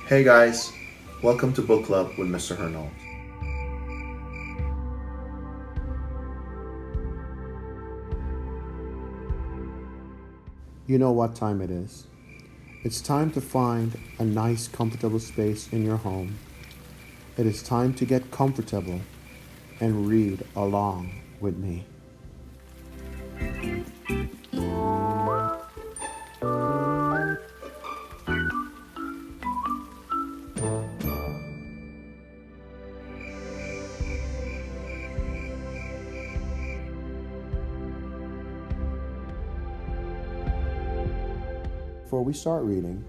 Hey guys, welcome to Book Club with Mr. Hernold. You know what time it is. It's time to find a nice, comfortable space in your home. It is time to get comfortable and read along with me. Before we start reading,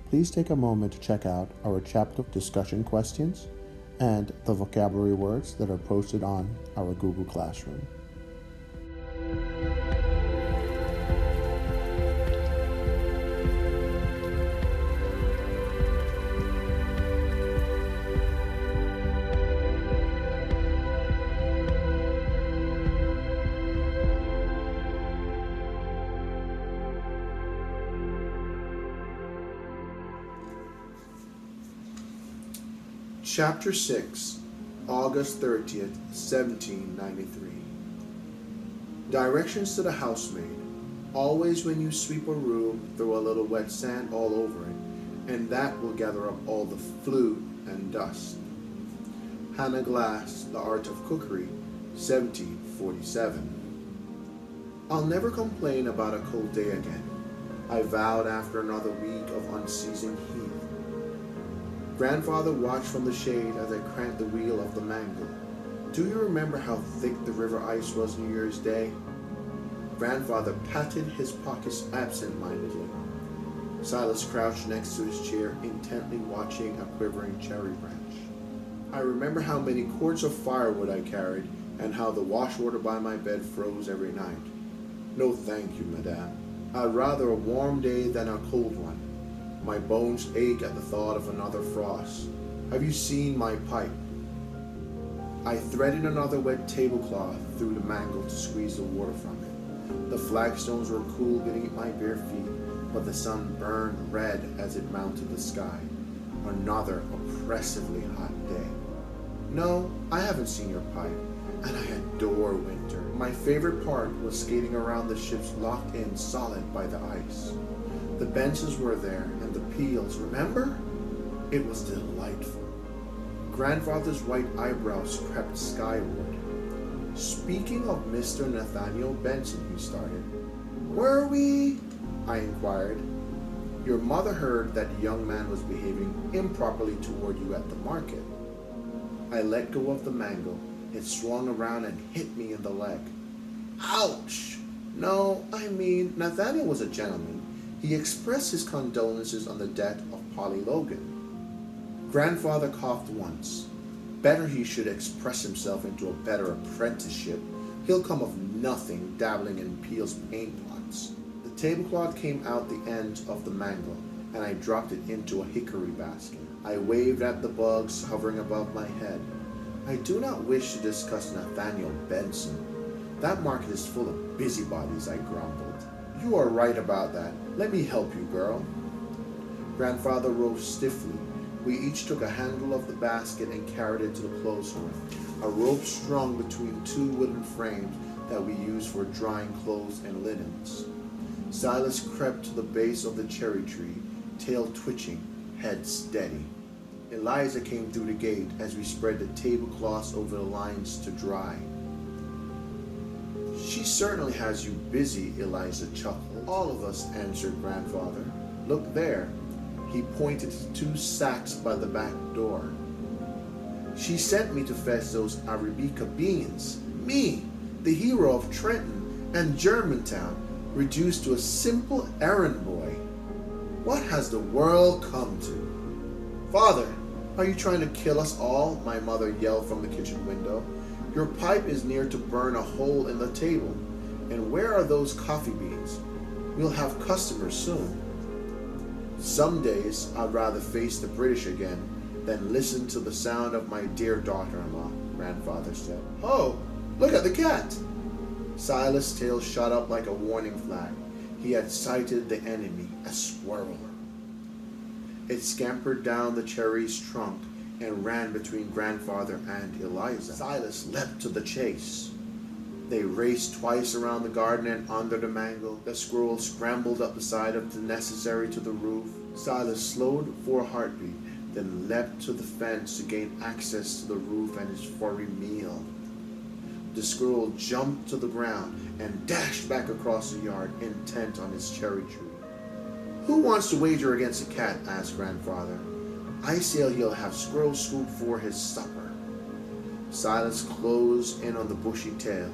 please take a moment to check out our chapter discussion questions and the vocabulary words that are posted on our Google Classroom. Chapter 6, August 30th, 1793. Directions to the housemaid. Always when you sweep a room, throw a little wet sand all over it, and that will gather up all the flue and dust. Hannah Glass, The Art of Cookery, 1747. I'll never complain about a cold day again, I vowed after another week of unceasing heat. Grandfather watched from the shade as I cranked the wheel of the mangle. Do you remember how thick the river ice was New Year's Day? Grandfather patted his pockets absent-mindedly. Silas crouched next to his chair, intently watching a quivering cherry branch. I remember how many cords of firewood I carried, and how the washwater by my bed froze every night. No thank you, madame. I'd rather a warm day than a cold one. My bones ache at the thought of another frost. Have you seen my pipe? I threaded another wet tablecloth through the mangle to squeeze the water from it. The flagstones were cool beneath my bare feet, but the sun burned red as it mounted the sky. Another oppressively hot day. No, I haven't seen your pipe, and I adore winter. My favorite part was skating around the ships locked in solid by the ice. The benches were there, and the peels, remember? It was delightful. Grandfather's white eyebrows crept skyward. Speaking of Mr. Nathaniel Benson, he started. Were we? I inquired. Your mother heard that the young man was behaving improperly toward you at the market. I let go of the mangle. It swung around and hit me in the leg. Ouch! No, I mean, Nathaniel was a gentleman. He expressed his condolences on the death of Polly Logan. Grandfather coughed once. Better he should express himself into a better apprenticeship. He'll come of nothing dabbling in Peel's paint pots. The tablecloth came out the end of the mangle, and I dropped it into a hickory basket. I waved at the bugs hovering above my head. I do not wish to discuss Nathaniel Benson. That market is full of busybodies, I grumbled. You are right about that. Let me help you, girl. Grandfather rose stiffly. We each took a handle of the basket and carried it to the clothesline, a rope strung between two wooden frames that we used for drying clothes and linens. Silas crept to the base of the cherry tree, tail twitching, head steady. Eliza came through the gate as we spread the tablecloths over the lines to dry. She certainly has you busy, Eliza chuckled. All of us, answered Grandfather. Look there. He pointed to two sacks by the back door. She sent me to fetch those Arabica beans. Me, the hero of Trenton and Germantown, reduced to a simple errand boy. What has the world come to? Father, are you trying to kill us all? My mother yelled from the kitchen window. Your pipe is near to burn a hole in the table. And where are those coffee beans? We'll have customers soon. Some days I'd rather face the British again than listen to the sound of my dear daughter-in-law, Grandfather said. Oh, look at the cat! Silas' tail shot up like a warning flag. He had sighted the enemy, a squirrel. It scampered down the cherry's trunk and ran between grandfather and Eliza. Silas leapt to the chase. They raced twice around the garden and under the mango. The squirrel scrambled up the side of the necessary to the roof. Silas slowed for a heartbeat, then leapt to the fence to gain access to the roof and his furry meal. The squirrel jumped to the ground and dashed back across the yard, intent on his cherry tree. "Who wants to wager against a cat?" asked grandfather. "I say he'll have squirrel soup for his supper." Silas closed in on the bushy tail.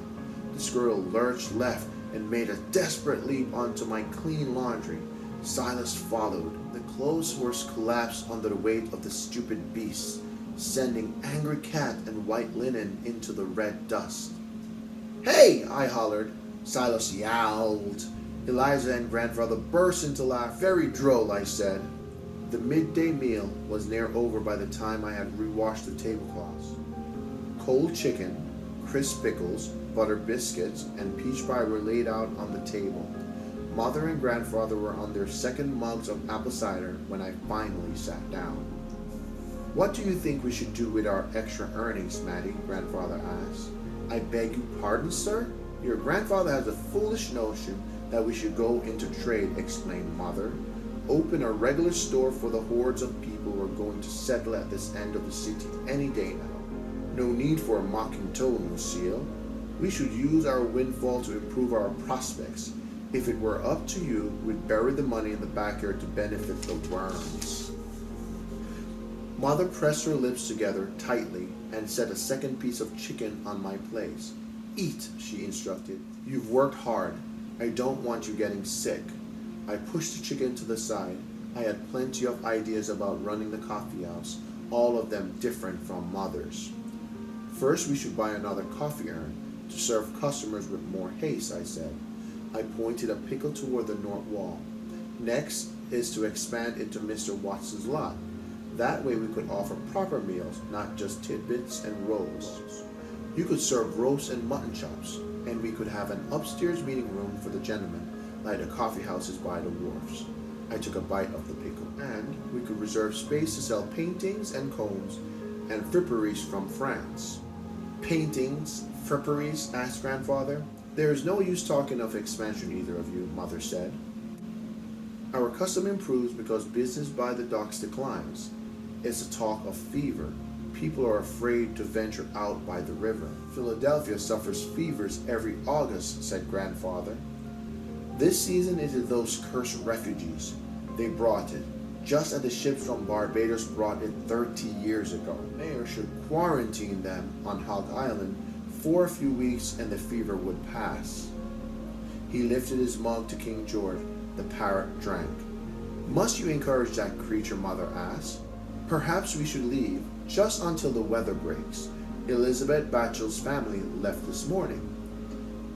The squirrel lurched left and made a desperate leap onto my clean laundry. Silas followed. The clothes horse collapsed under the weight of the stupid beast, sending angry cat and white linen into the red dust. "Hey!" I hollered. Silas yowled. Eliza and grandfather burst into laugh. "Very droll," I said. The midday meal was near over by the time I had rewashed the tablecloths. Cold chicken, crisp pickles, butter biscuits, and peach pie were laid out on the table. Mother and grandfather were on their second mugs of apple cider when I finally sat down. "What do you think we should do with our extra earnings, Maddie?" grandfather asked. "I beg your pardon, sir? Your grandfather has a foolish notion that we should go into trade," explained Mother. "Open a regular store for the hordes of people who are going to settle at this end of the city any day now. No need for a mocking tone, Lucille. We should use our windfall to improve our prospects. If it were up to you, we'd bury the money in the backyard to benefit the worms." Mother pressed her lips together tightly and set a second piece of chicken on my plate. "Eat," she instructed. "You've worked hard. I don't want you getting sick." I pushed the chicken to the side. I had plenty of ideas about running the coffee house, all of them different from Mother's. "First, we should buy another coffee urn to serve customers with more haste," I said. I pointed a pickle toward the north wall. "Next is to expand into Mr. Watson's lot. That way we could offer proper meals, not just tidbits and rolls. You could serve roast and mutton chops, and we could have an upstairs meeting room for the gentlemen, like the coffee houses by the wharves." I took a bite of the pickle. "And we could reserve space to sell paintings and combs and fripperies from France." "Paintings? Fripperies?" asked grandfather. "There is no use talking of expansion, either of you," Mother said. "Our custom improves because business by the docks declines. It's a talk of fever. People are afraid to venture out by the river. Philadelphia suffers fevers every August," said grandfather. "This season it is those cursed refugees. They brought it, just as the ships from Barbados brought it 30 years ago. The mayor should quarantine them on Hog Island for a few weeks and the fever would pass." He lifted his mug to King George. The parrot drank. "Must you encourage that creature?" Mother asked. "Perhaps we should leave, just until the weather breaks. Elizabeth Batchel's family left this morning."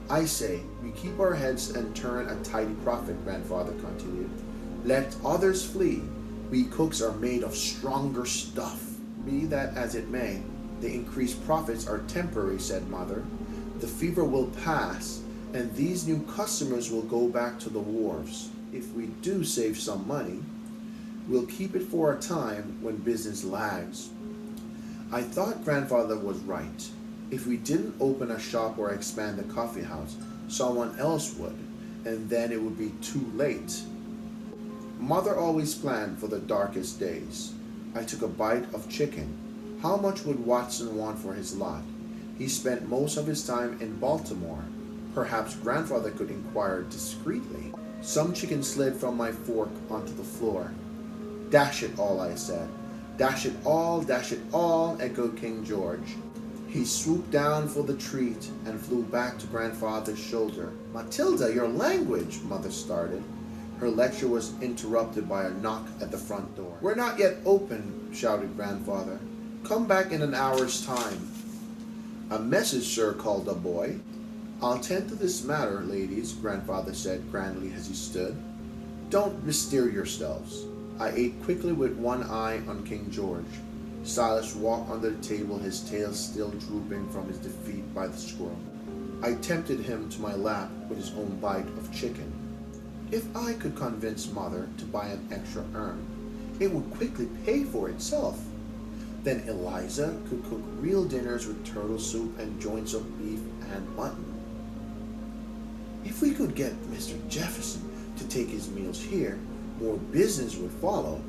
"I say, we keep our heads and turn a tidy profit," grandfather continued. "Let others flee. We cooks are made of stronger stuff." "Be that as it may, the increased profits are temporary," said Mother. "The fever will pass, and these new customers will go back to the wharves. If we do save some money, we'll keep it for a time when business lags." I thought grandfather was right. If we didn't open a shop or expand the coffee house, someone else would, and then it would be too late. Mother always planned for the darkest days. I took a bite of chicken. How much would Watson want for his lot? He spent most of his time in Baltimore. Perhaps grandfather could inquire discreetly. Some chicken slid from my fork onto the floor. "Dash it all," I said. Dash it all," echoed King George. He swooped down for the treat and flew back to grandfather's shoulder. "Matilda, your language," Mother started. Her lecture was interrupted by a knock at the front door. "We're not yet open," shouted grandfather. "Come back in an hour's time." "A message, sir," called a boy. "I'll tend to this matter, ladies," grandfather said grandly as he stood. "Don't bestir yourselves." I ate quickly with one eye on King George. Silas walked under the table, his tail still drooping from his defeat by the squirrel. I tempted him to my lap with his own bite of chicken. If I could convince Mother to buy an extra urn, It would quickly pay for itself. Then Eliza could cook real dinners with turtle soup and joints of beef and mutton. If we could get Mr. Jefferson to take his meals here, more business would follow.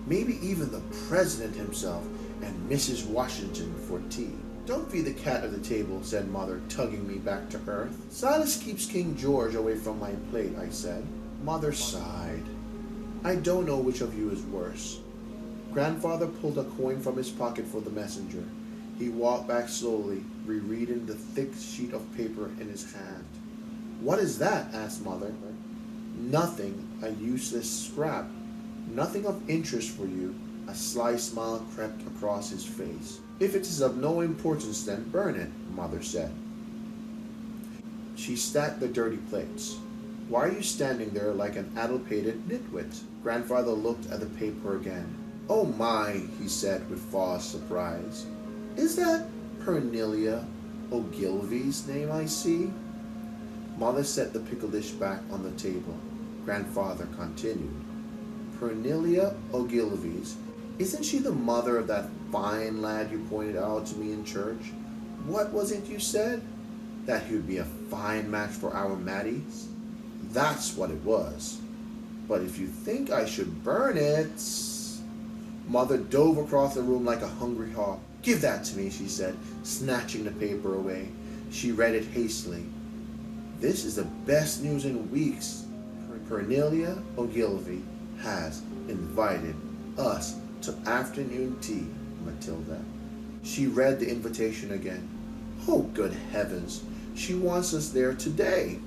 Maybe even the president himself and Mrs. Washington for tea. Don't feed the cat at the table, said Mother, tugging me back to earth. Silas keeps King George away from my plate, I said. Mother sighed. I don't know which of you is worse. Grandfather pulled a coin from his pocket for the messenger. He walked back slowly, rereading the thick sheet of paper in his hand. What is that? Asked Mother. Nothing, a useless scrap. Nothing of interest for you. A sly smile crept across his face. If it is of no importance, then burn it, Mother said. She stacked the dirty plates. Why are you standing there like an addle-pated nitwit? Grandfather looked at the paper again. Oh my, he said with false surprise. Is that Cornelia Ogilvy's name I see? Mother set the pickle dish back on the table. Grandfather continued. Cornelia Ogilvy's. Isn't she the mother of that fine lad you pointed out to me in church? What was it you said? That he would be a fine match for our Mattie's? That's what it was. But if you think I should burn it... Mother dove across the room like a hungry hawk. Give that to me, she said, snatching the paper away. She read it hastily. This is the best news in weeks. Cornelia Ogilvy has invited us to afternoon tea, Matilda. She read the invitation again. Oh, good heavens, she wants us there today.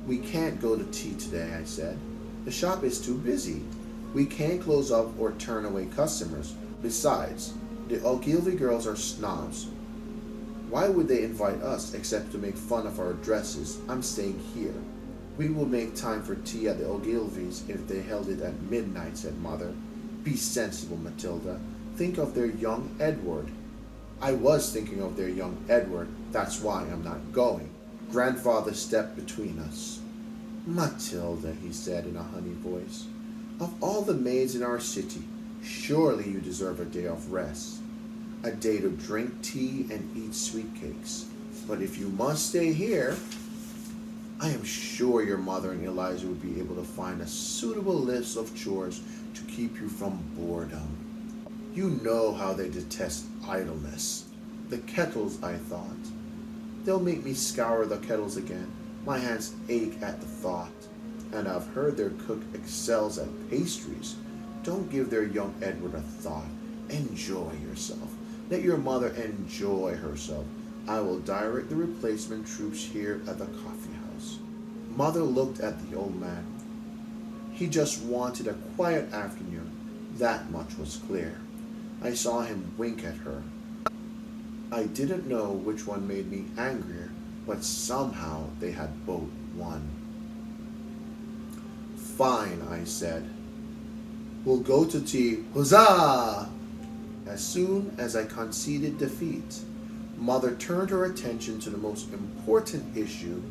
We can't go to tea today, I said. The shop is too busy. We can't close up or turn away customers. Besides, the Ogilvy girls are snobs. Why would they invite us except to make fun of our dresses? I'm staying here. We will make time for tea at the Ogilvy's if they held it at midnight, said Mother. Be sensible, Matilda. Think of their young Edward. I was thinking of their young Edward. That's why I'm not going. Grandfather stepped between us. Matilda, he said in a honey voice, of all the maids in our city, surely you deserve a day of rest. A day to drink tea and eat sweet cakes. But if you must stay here, I am sure your mother and Eliza would be able to find a suitable list of chores to keep you from boredom. You know how they detest idleness. The kettles, I thought. They'll make me scour the kettles again. My hands ache at the thought. And I've heard their cook excels at pastries. Don't give their young Edward a thought. Enjoy yourself. Let your mother enjoy herself. I will direct the replacement troops here at the coffee house. Mother looked at the old man. He just wanted a quiet afternoon. That much was clear. I saw him wink at her. I didn't know which one made me angrier, but somehow they had both won. Fine, I said. We'll go to tea. Huzzah! As soon as I conceded defeat, Mother turned her attention to the most important issue,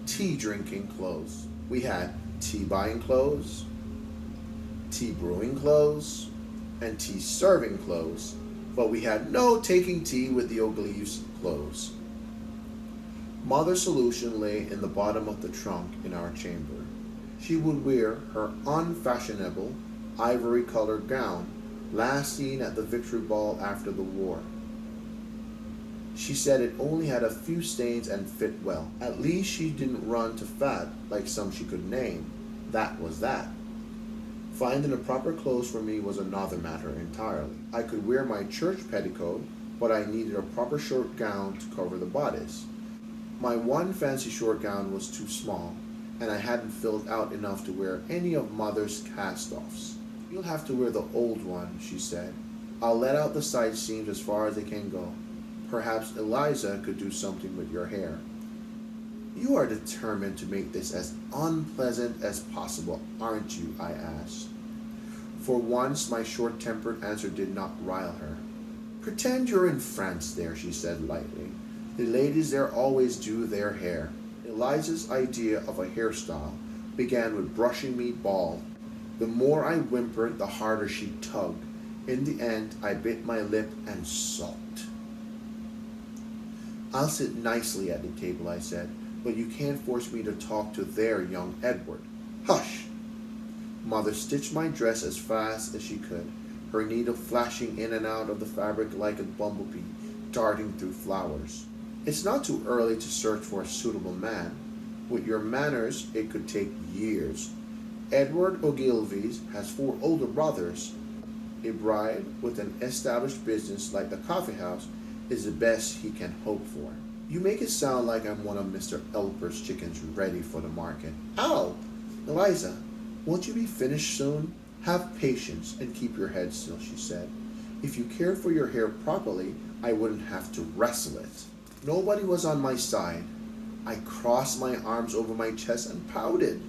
tea drinking clothes. We had tea buying clothes, tea brewing clothes, and tea serving clothes, but we had no taking tea with the Ogilvy's clothes. Mother's solution lay in the bottom of the trunk in our chamber. She would wear her unfashionable ivory-colored gown, last seen at the Victory Ball after the war. She said it only had a few stains and fit well. At least she didn't run to fat like some she could name. That was that. Finding the proper clothes for me was another matter entirely. I could wear my church petticoat, but I needed a proper short gown to cover the bodice. My one fancy short gown was too small, and I hadn't filled out enough to wear any of Mother's cast-offs. You'll have to wear the old one, she said. I'll let out the side seams as far as they can go. Perhaps Eliza could do something with your hair. You are determined to make this as unpleasant as possible, aren't you? I asked. For once, my short-tempered answer did not rile her. Pretend you're in France there, she said lightly. The ladies there always do their hair. Eliza's idea of a hairstyle began with brushing me bald. The more I whimpered, the harder she tugged. In the end, I bit my lip and sulked. I'll sit nicely at the table, I said, but you can't force me to talk to their young Edward. Hush! Mother stitched my dress as fast as she could, her needle flashing in and out of the fabric like a bumblebee darting through flowers. It's not too early to search for a suitable man. With your manners, it could take years. Edward Ogilvy has 4 older brothers. A bride with an established business like the coffee house is the best he can hope for. You make it sound like I'm one of Mr. Elper's chickens ready for the market. Ow! Eliza, won't you be finished soon? Have patience and keep your head still, she said. If you cared for your hair properly, I wouldn't have to wrestle it. Nobody was on my side. I crossed my arms over my chest and pouted.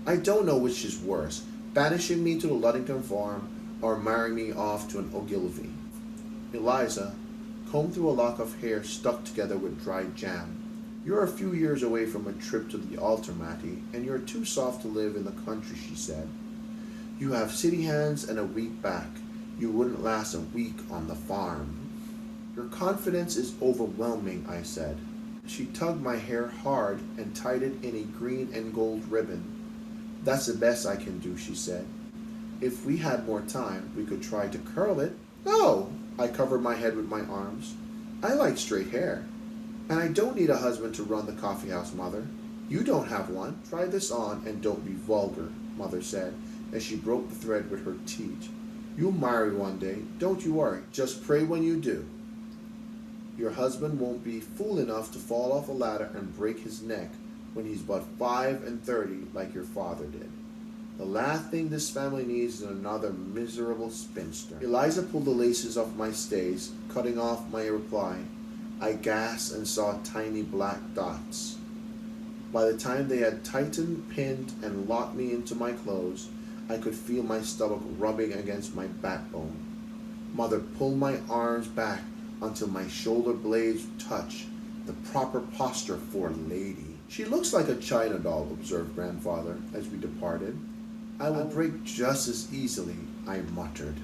I don't know which is worse, banishing me to the Luddington farm or marrying me off to an Ogilvy. Eliza combed through a lock of hair stuck together with dried jam. You're a few years away from a trip to the altar, Mattie, and you're too soft to live in the country, she said. You have city hands and a weak back. You wouldn't last a week on the farm. Your confidence is overwhelming, I said. She tugged my hair hard and tied it in a green and gold ribbon. That's the best I can do, she said. If we had more time, we could try to curl it. No! I covered my head with my arms. I like straight hair. And I don't need a husband to run the coffee house, Mother. You don't have one. Try this on and don't be vulgar, Mother said, as she broke the thread with her teeth. You'll marry one day, don't you worry. Just pray when you do. Your husband won't be fool enough to fall off a ladder and break his neck when he's but 5 and 30 like your father did. The last thing this family needs is another miserable spinster. Eliza pulled the laces off my stays, cutting off my reply. I gasped and saw tiny black dots. By the time they had tightened, pinned, and locked me into my clothes, I could feel my stomach rubbing against my backbone. Mother pulled my arms back until my shoulder blades touched, the proper posture for a lady. She looks like a China doll, observed Grandfather as we departed. I will break just as easily, I muttered.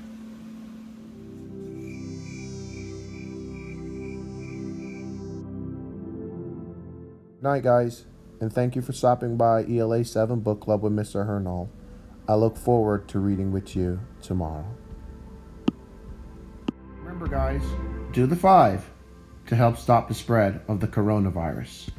Night, guys, and thank you for stopping by ELA 7 Book Club with Mr. Hernall. I look forward to reading with you tomorrow. Remember, guys, do the 5 to help stop the spread of the coronavirus.